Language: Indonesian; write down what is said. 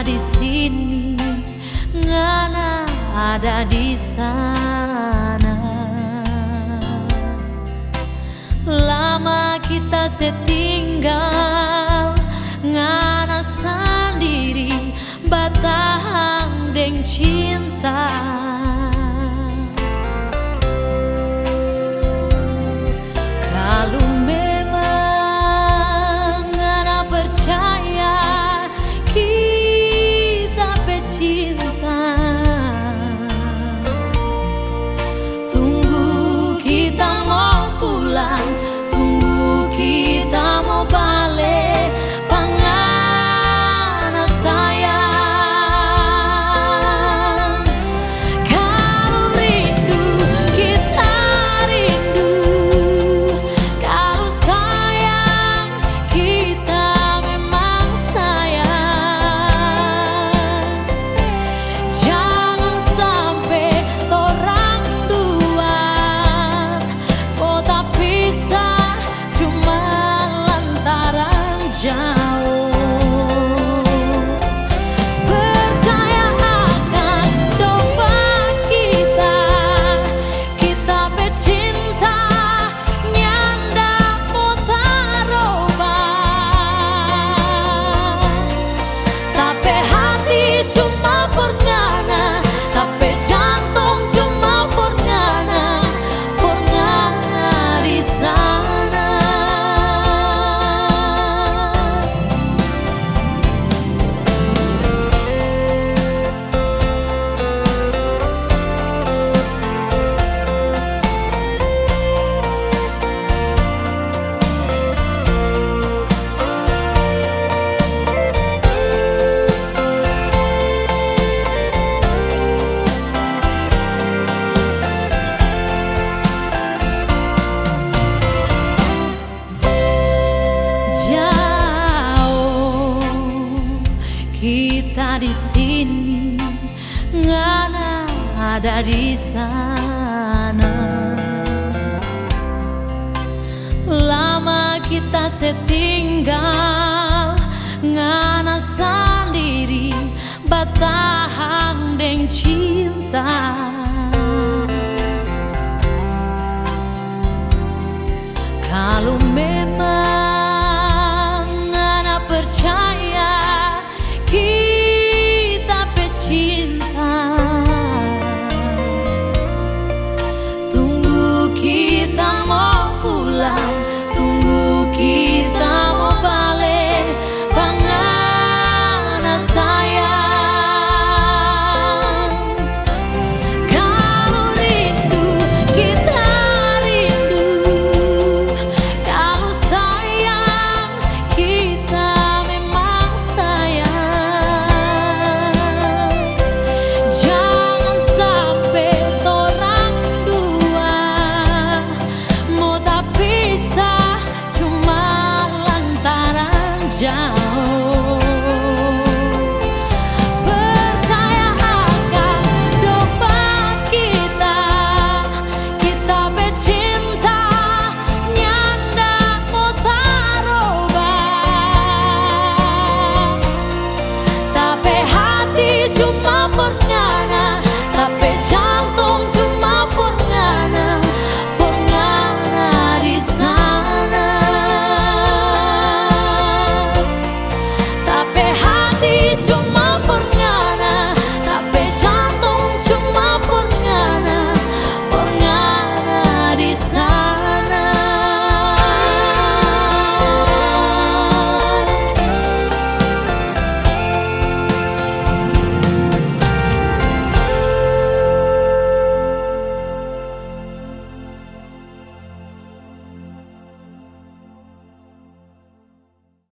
kita di sini, ngana ada di sana. Lama kita setinggal, ngana sendiri batahang deng cinta. Kalau memang ngana percaya kita pecinta, tunggu kita mau pulang, tunggu kita mau balik, pangana sayang. Kalau rindu kita rindu, kalau sayang kita memang sayang. Jangan sampai torang dua kota pisah cuma lantaran jauh. Percaya akan doa kita, kita pecinta nyanda mau taroban. Tapi hati cuma forngana, tapi jantung cuma forngana, forngana di sana. Jauh kita di sini, ngana ada di sana. Lama kita setinggal, ngana sendiri batahang deng cinta. Kalau memang ngana percaya kita pecinta, tunggu kita mau pulang, tunggu kita mau balik, pangana sayang. Kalau rindu kita rindu, kalau sayang kita memang sayang. Jangan sampai torang dua mau tak pisah cuma lantaran jauh.